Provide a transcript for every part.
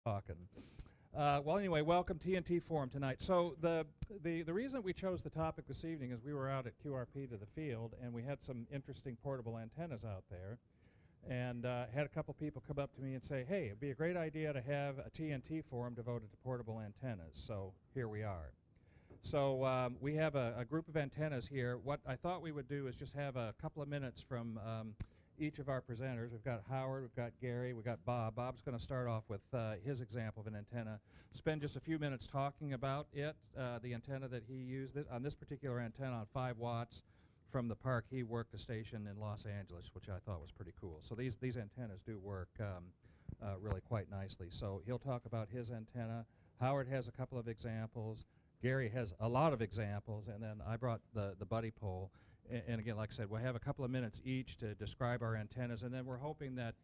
Talking. Well, anyway, welcome TNT Forum tonight. So the reason we chose the topic this evening is we were out at QRP to the field, and we had some interesting portable antennas out there, and had a couple people come up to me and say, hey, it'd be a great idea to have a TNT Forum devoted to portable antennas. So here we are. So we have a group of antennas here. What I thought we would do is just have a couple of minutes from each of our presenters. We've got Howard, we've got Gary, we've got Bob. Bob's going to start off with his example of an antenna, spend just a few minutes talking about it, the antenna that he used. On this particular antenna on 5 watts from the park, he worked a station in Los Angeles, which I thought was pretty cool. So these antennas do work really quite nicely. So he'll talk about his antenna. Howard has a couple of examples. Gary has a lot of examples, and then I brought the buddy pole. And again, like I said, we'll have a couple of minutes each to describe our antennas, and then we're hoping that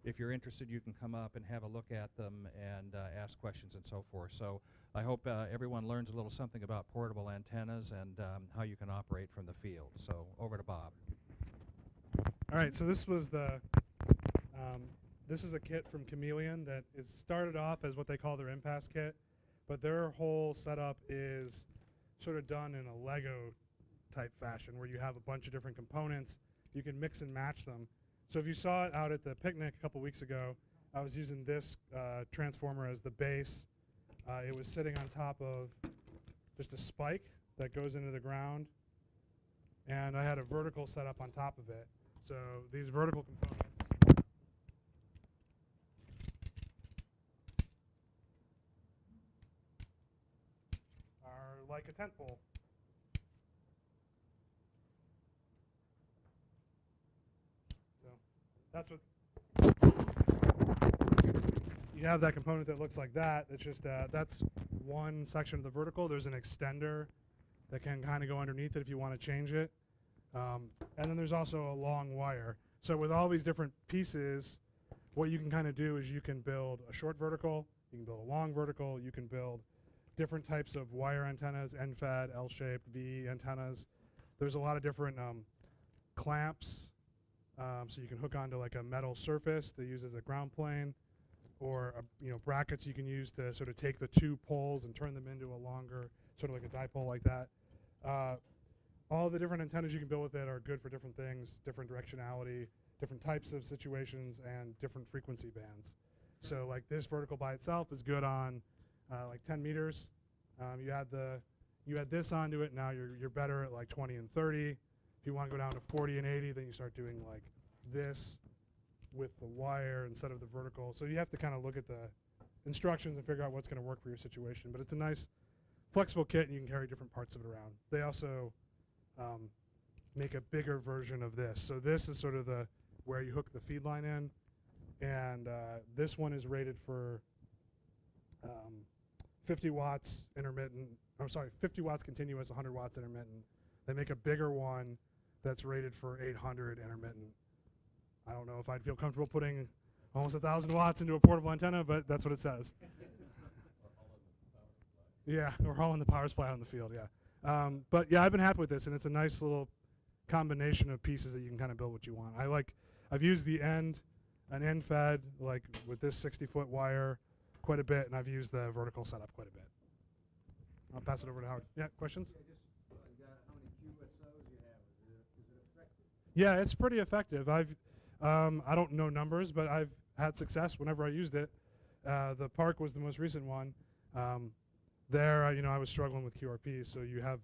if you're interested, you can come up and have a look at them and ask questions and so forth. So I hope everyone learns a little something about portable antennas and how you can operate from the field. So over to Bob. All right, so this was this is a kit from Chameleon that is started off as what they call their impasse kit, but their whole setup is sort of done in a Lego type fashion where you have a bunch of different components. You can mix and match them. So if you saw it out at the picnic a couple weeks ago, I was using this transformer as the base. It was sitting on top of just a spike that goes into the ground, and I had a vertical setup on top of it. So these vertical components are like a tent pole. That's what you have, that component that looks like that. It's just that's one section of the vertical. There's an extender that can kind of go underneath it if you want to change it. And then there's also a long wire. So with all these different pieces, what you can kind of do is you can build a short vertical, you can build a long vertical, you can build different types of wire antennas, end-fed, L-shaped, V antennas. There's a lot of different clamps. So you can hook onto like a metal surface to use as a ground plane, or brackets you can use to sort of take the 2 poles and turn them into a longer, sort of like a dipole like that. All the different antennas you can build with it are good for different things, different directionality, different types of situations, and different frequency bands. So like this vertical by itself is good on like 10 meters. You add this onto it, now you're better at like 20 and 30. If you want to go down to 40 and 80, then you start doing like this with the wire instead of the vertical. So you have to kind of look at the instructions and figure out what's going to work for your situation. But it's a nice flexible kit, and you can carry different parts of it around. They also make a bigger version of this. So this is sort of where you hook the feed line in, and this one is rated for 50 watts intermittent. I'm sorry, 50 watts continuous, 100 watts intermittent. They make a bigger one that's rated for 800 intermittent. I don't know if I'd feel comfortable putting almost 1,000 watts into a portable antenna, but that's what it says. Yeah, or hauling the power supply out in the field, yeah. But yeah, I've been happy with this, and it's a nice little combination of pieces that you can kind of build what you want. I've used an end fed, like with this 60-foot wire quite a bit, and I've used the vertical setup quite a bit. I'll pass it over to Howard. Yeah, questions? Yeah, it's pretty effective. I don't know numbers, but I've had success whenever I used it. The park was the most recent one. There, I was struggling with QRP, so you have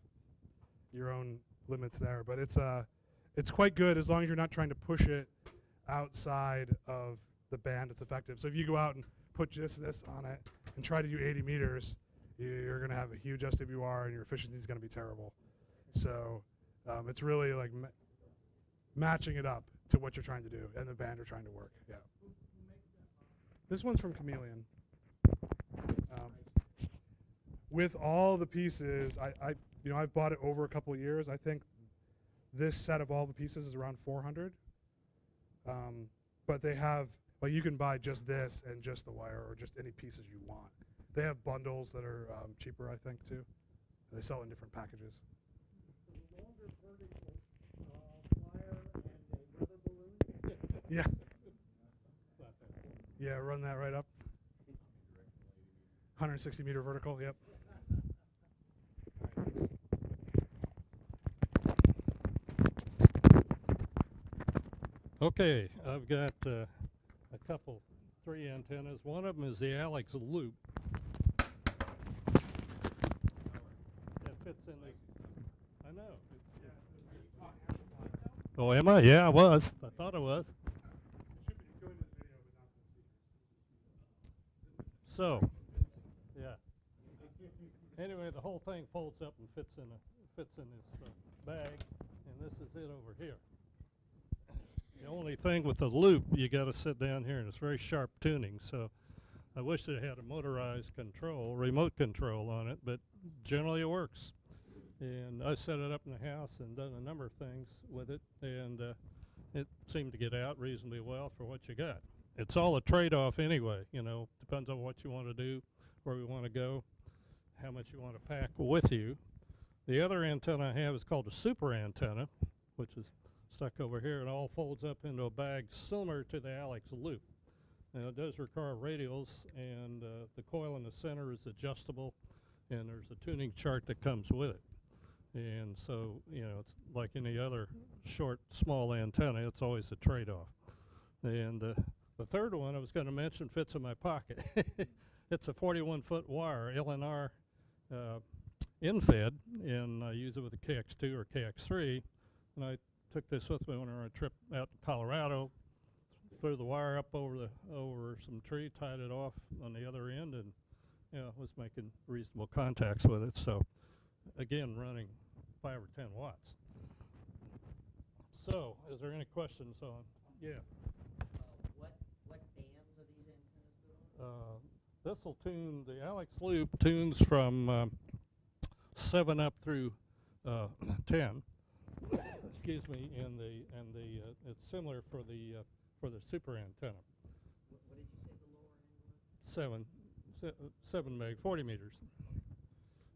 your own limits there. But it's quite good as long as you're not trying to push it outside of the band. It's effective. So if you go out and put just this on it and try to do 80 meters, you're going to have a huge SWR, and your efficiency is going to be terrible. So it's really like matching it up to what you're trying to do and the band you're trying to work. Yeah. This one's from Chameleon. With all the pieces, I've bought it over a couple of years. I think this set of all the pieces is around 400. But they have, like, you can buy just this and just the wire or just any pieces you want. They have bundles that are cheaper, I think, too. They sell in different packages. Yeah. Yeah, run that right up. 160 meter vertical. Yep. Okay, I've got a couple, 3 antennas. One of them is the Alex Loop. That fits in this. I know. Oh, am I? Yeah, I was. I thought I was. So, yeah. Anyway, the whole thing folds up and fits in this bag, and this is it over here. The only thing with the loop, you got to sit down here, and it's very sharp tuning. So, I wish it had a motorized control, remote control on it, but generally it works. And I set it up in the house and done a number of things with it, and it seemed to get out reasonably well for what you got. It's all a trade-off anyway, you know, depends on what you want to do, where you want to go, how much you want to pack with you. The other antenna I have is called a super antenna, which is stuck over here, and all folds up into a bag similar to the Alex Loop. Now it does require radials, and the coil in the center is adjustable, and there's a tuning chart that comes with it. And so, you know, it's like any other short, small antenna, it's always a trade-off. And the third one I was going to mention fits in my pocket. It's a 41-foot wire, LNR infed, and I use it with a KX2 or KX3. And I took this with me when I were on a trip out to Colorado, threw the wire up over some tree, tied it off on the other end, and was making reasonable contacts with it. So again, running 5 or 10 watts. So, is there any questions on? Yeah. What bands are these antennas good on? This will tune, the Alex Loop tunes from 7 up through 10. Excuse me, and it's similar for the super antenna. What did you say the lower end was? 7 meg, 40 meters.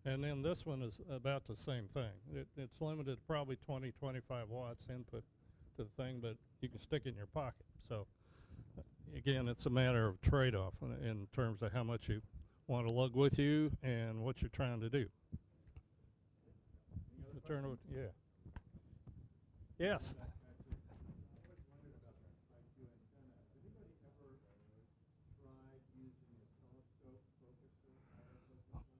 And then this one is about the same thing. It's limited to probably 20, 25 watts input to the thing, but you can stick it in your pocket. So again, it's a matter of trade-off in terms of how much you want to lug with you and what you're trying to do. Yeah. Yes.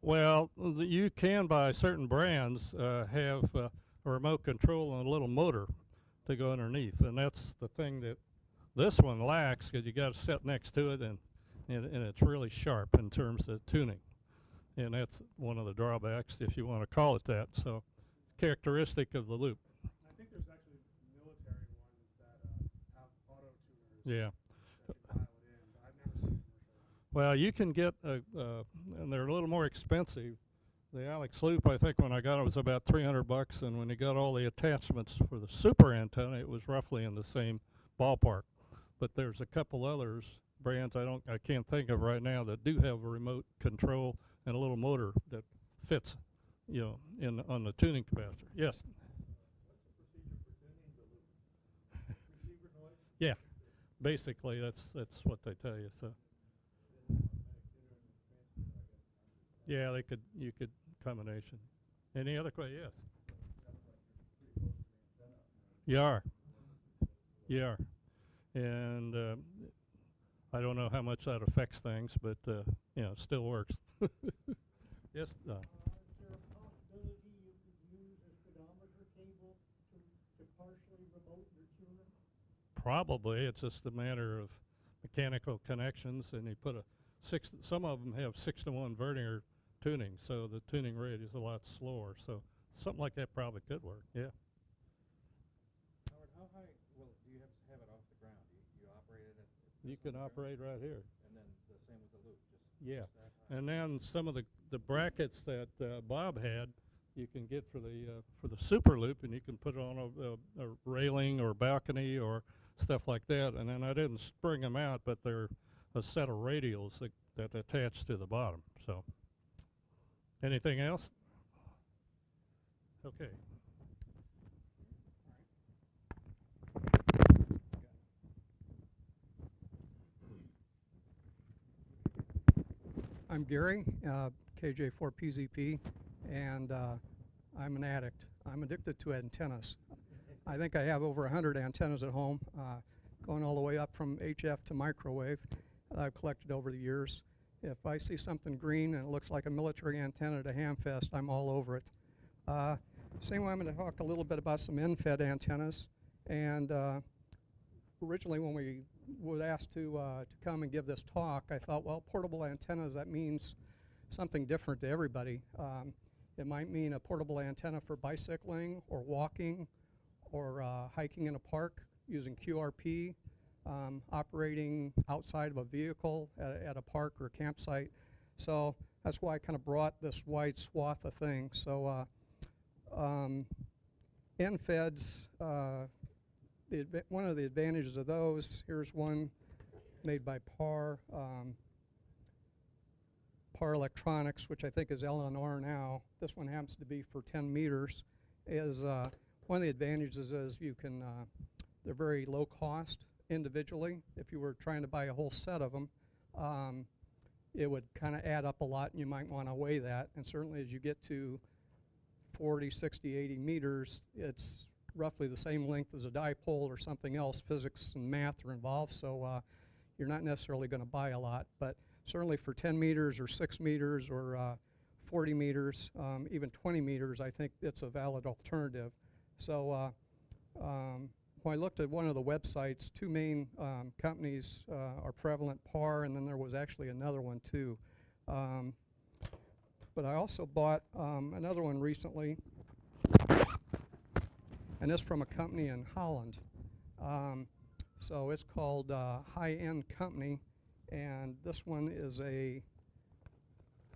Well, you can, by certain brands, have a remote control and a little motor to go underneath, and that's the thing that this one lacks, because you got to sit next to it, and it's really sharp in terms of tuning, and that's one of the drawbacks, if you want to call it that. So, characteristic of the loop. I think there's actually military ones that have auto tuners. Yeah. That can dial it in, but I've never seen commercial ones. Well, you can get, and they're a little more expensive. The Alex Loop, I think when I got it was about $300, and when you got all the attachments for the super antenna, it was roughly in the same ballpark. But there's a couple others, brands I can't think of right now, that do have a remote control and a little motor that fits, you know, on the tuning capacitor. Yes. What's the procedure for tuning the loop? Receiver noise? Yeah. Basically, that's what they tell you. So. Yeah, you could combination. Any other question? Yes. You are. You are. And I don't know how much that affects things, but you know, it still works. Yes. Is there a possibility you could use a speedometer cable to partially remote your tuner? Probably. It's just a matter of mechanical connections, and you put some of them have 6-to-1 vernier tuning, so the tuning rate is a lot slower. So something like that probably could work. Yeah. Howard, how high do you have to have it off the ground? You operate it at You can operate right here. and then the same with the loop. Yeah. Just that high. And then some of the brackets that Bob had, you can get for the super loop, and you can put it on a railing or balcony or stuff like that. And then I didn't spring them out, but they're a set of radials that attach to the bottom. So, anything else? Okay. I'm Gary, KJ4PZP, and I'm an addict. I'm addicted to antennas. I think I have over 100 antennas at home, going all the way up from HF to microwave that I've collected over the years. If I see something green and it looks like a military antenna at a hamfest, I'm all over it. Same way, I'm going to talk a little bit about some end-fed antennas. And originally when we were asked to come and give this talk, I thought, well, portable antennas, that means something different to everybody. It might mean a portable antenna for bicycling or walking or hiking in a park using QRP, operating outside of a vehicle at a park or a campsite. So that's why I kind of brought this wide swath of things. So end-feds, one of the advantages of those, here's one made by PAR Electronics, which I think is L&R now. This one happens to be for 10 meters. One of the advantages is you can, they're very low cost individually. If you were trying to buy a whole set of them, it would kind of add up a lot and you might want to weigh that. And certainly as you get to 40, 60, 80 meters, it's roughly the same length as a dipole or something else. Physics and math are involved, so you're not necessarily going to buy a lot. But certainly for 10 meters or 6 meters or 40 meters, even 20 meters, I think it's a valid alternative. So when I looked at one of the websites, two main companies are prevalent, PAR, and then there was actually another one too. But I also bought another one recently, and it's from a company in Holland. So it's called High End Company, and this one is a,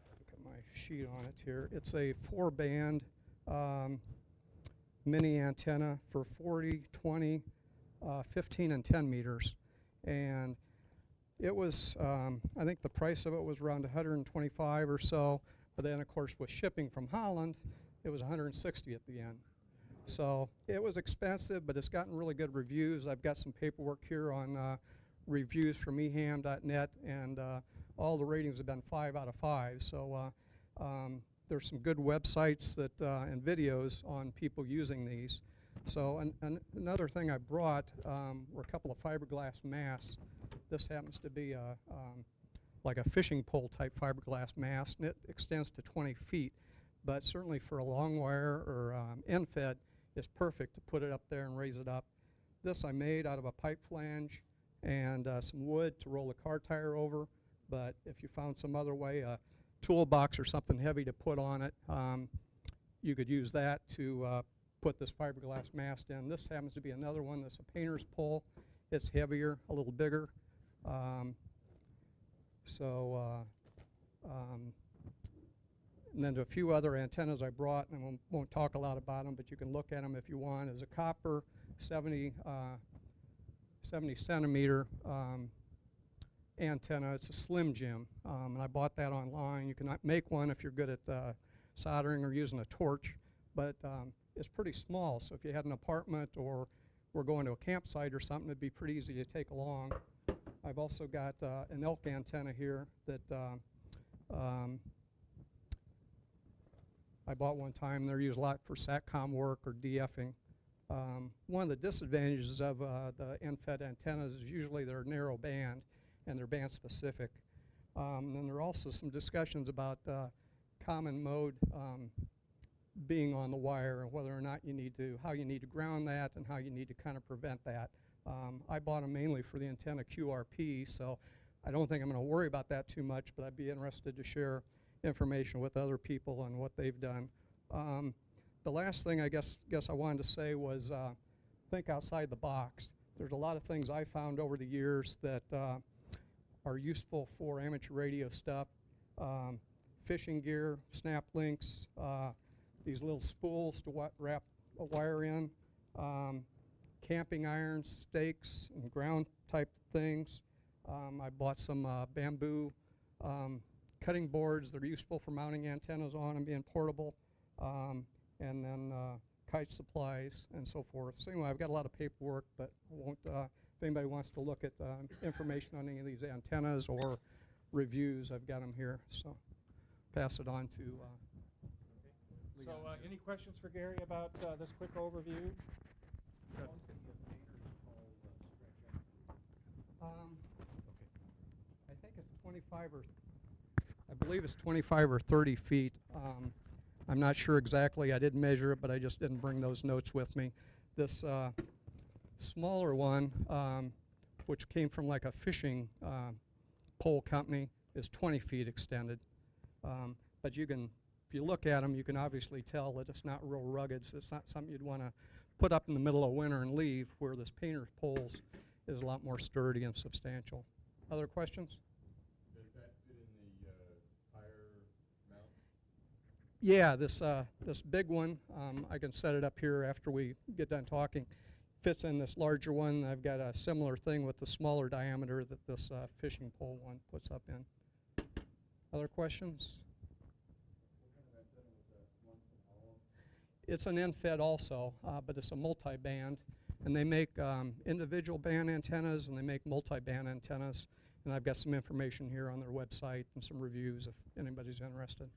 look at my sheet on it here, it's a 4-band mini antenna for 40, 20, 15, and 10 meters. And it was, I think the price of it was around 125 or so, but then of course with shipping from Holland, it was 160 at the end. So it was expensive, but it's gotten really good reviews. I've got some paperwork here on reviews from eham.net, and all the ratings have been 5 out of 5. So there's some good websites that and videos on people using these. So another thing I brought were a couple of fiberglass masts. This happens to be like a fishing pole type fiberglass mast, and it extends to 20 feet. But certainly for a long wire or end-fed, it's perfect to put it up there and raise it up. This I made out of a pipe flange and some wood to roll the car tire over. But if you found some other way, a toolbox or something heavy to put on it, you could use that to put this fiberglass mast in. This happens to be another one that's a painter's pole. It's heavier, a little bigger. And then a few other antennas I brought, and I won't talk a lot about them, but you can look at them if you want. Is a copper 70 centimeter antenna. It's a Slim Jim, and I bought that online. You can make one if you're good at soldering or using a torch, but it's pretty small, so if you had an apartment or were going to a campsite or something, it'd be pretty easy to take along. I've also got an elk antenna here that I bought one time. They're used a lot for SATCOM work or DFing. One of the disadvantages of the end-fed antennas is usually they're narrow band and they're band specific. And then there are also some discussions about common mode being on the wire and whether or not you need to, how you need to ground that and how you need to kind of prevent that. I bought them mainly for the antenna QRP, so I don't think I'm going to worry about that too much, but I'd be interested to share information with other people on what they've done. The last thing I guess I wanted to say was think outside the box. There's a lot of things I found over the years that are useful for amateur radio stuff. Fishing gear, snap links, these little spools to wrap a wire in, camping irons, stakes, and ground type things. I bought some bamboo cutting boards that are useful for mounting antennas on and being portable, and then kite supplies and so forth. So anyway, I've got a lot of paperwork, but I won't, if anybody wants to look at information on any of these antennas or reviews. I've got them here, so pass it on to. So, any questions for Gary about this quick overview? I think it's 25 or, I believe it's 25 or 30 feet. I'm not sure exactly. I didn't measure it, but I just didn't bring those notes with me. This smaller one, which came from like a fishing pole company, is 20 feet extended. But you can, if you look at them, you can obviously tell that it's not real rugged. So it's not something you'd want to put up in the middle of winter and leave, where this painter's poles is a lot more sturdy and substantial. Other questions? Does that fit in the tire mount? Yeah, this big one, I can set it up here after we get done talking. Fits in this larger one. I've got a similar thing with the smaller diameter that this fishing pole one puts up in. Other questions? What kind of antenna was that? One from Hollow? It's an end-fed also, but it's a multi-band, and they make individual band antennas and they make multi-band antennas. And I've got some information here on their website and some reviews if anybody's interested.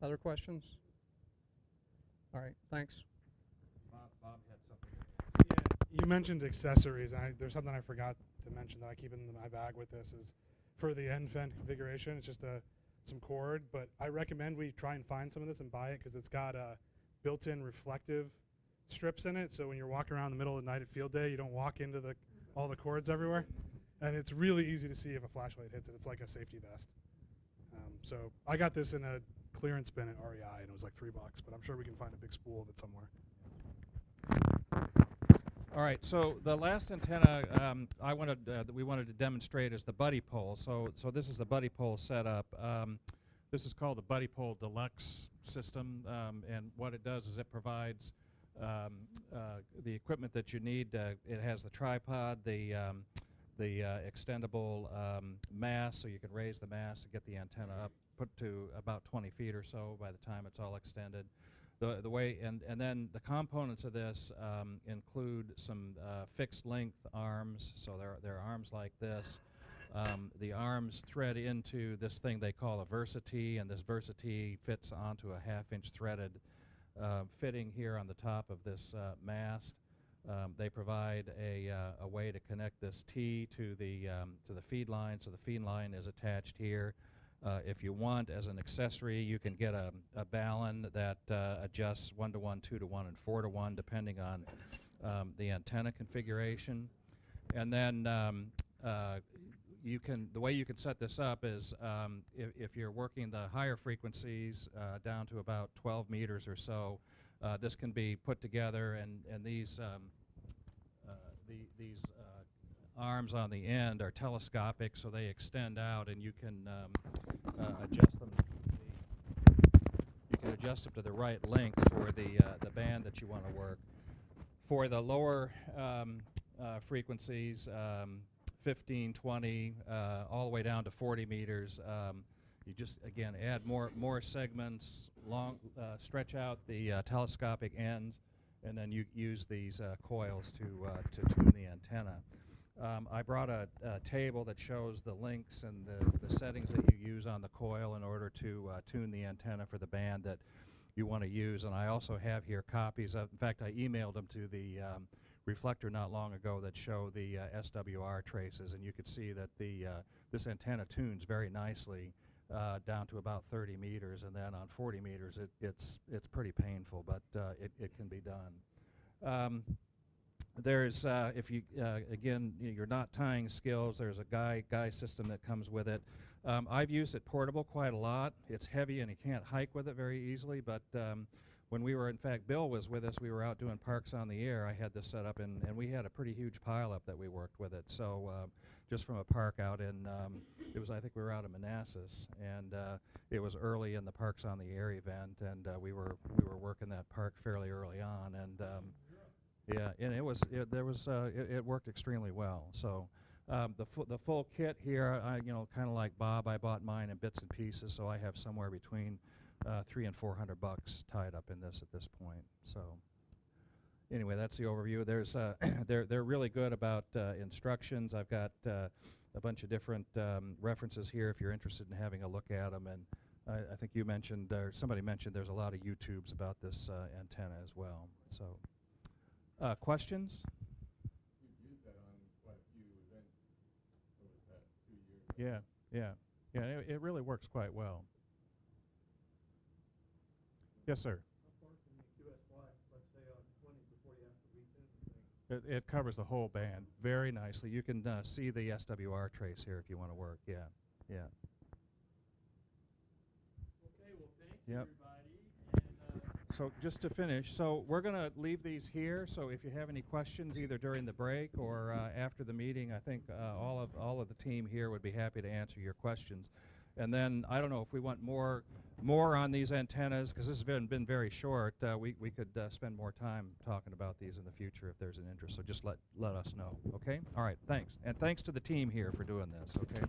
Other questions? All right, thanks. Bob had something. Yeah, you mentioned accessories. And there's something I forgot to mention that I keep in my bag with this is for the end fend configuration. It's just some cord, but I recommend we try and find some of this and buy it because it's got built-in reflective strips in it. So when you're walking around in the middle of the night at field day, you don't walk into all the cords everywhere. And it's really easy to see if a flashlight hits it. It's like a safety vest. So I got this in a clearance bin at REI, and it was like $3, but I'm sure we can find a big spool of it somewhere. All right, so the last antenna that we wanted to demonstrate is the buddy pole. So this is the buddy pole setup. This is called the Buddy Pole Deluxe system, and what it does is it provides the equipment that you need. It has the tripod, the extendable mast, so you can raise the mast to get the antenna up, put to about 20 feet or so by the time it's all extended. The way and then the components of this include some fixed length arms. So there are arms like this. The arms thread into this thing they call a Versatee, and this Versatee fits onto a half-inch threaded fitting here on the top of this mast. They provide a way to connect this T to the feed line, so the feed line is attached here. If you want, as an accessory, you can get a balun that adjusts 1-to-1, 2-to-1, and 4-to-1, depending on the antenna configuration. And then the way you can set this up is if you're working the higher frequencies down to about 12 meters or so, this can be put together, and these arms on the end are telescopic, so they extend out, and you can adjust them. You can adjust them to the right length for the band that you want to work. For the lower frequencies, 15, 20, all the way down to 40 meters, you just again add more segments, stretch out the telescopic ends, and then you use these coils to tune the antenna. I brought a table that shows the links and the settings that you use on the coil in order to tune the antenna for the band that you want to use. And I also have here copies of, in fact, I emailed them to the reflector not long ago that show the SWR traces, and you could see that this antenna tunes very nicely down to about 30 meters, and then on 40 meters it's pretty painful, but it can be done. There's if you again you're not tying skills, there's a guy system that comes with it. I've used it portable quite a lot. It's heavy and you can't hike with it very easily, but when we were, in fact, Bill was with us, we were out doing Parks on the Air. I had this set up, and we had a pretty huge pileup that we worked with it. So just from a park out in, I think we were out in Manassas, and it was early in the Parks on the Air event, and we were working that park fairly early on, and yeah, and it worked extremely well. So the full kit here, kind of like Bob, I bought mine in bits and pieces, so I have somewhere between $300 and $400 tied up in this at this point. So anyway, that's the overview. There's they're really good about instructions. I've got a bunch of different references here if you're interested in having a look at them. And I think you mentioned, or somebody mentioned, there's a lot of YouTubes about this antenna as well. So, questions? We've used that on quite a few events over the past 2 years. Yeah. It really works quite well. Yes, sir. How far can the QSY, let's say on 20 before you have to retune the thing? It covers the whole band very nicely. You can see the SWR trace here if you want to work. Yeah. Okay, well, thanks, Yep. everybody. And, So just to finish, so we're going to leave these here. So if you have any questions, either during the break or after the meeting, I think all of the team here would be happy to answer your questions. And then I don't know if we want more on these antennas, because this has been very short. We could spend more time talking about these in the future if there's an interest. So just let us know. Okay. All right. Thanks, and thanks to the team here for doing this. Okay.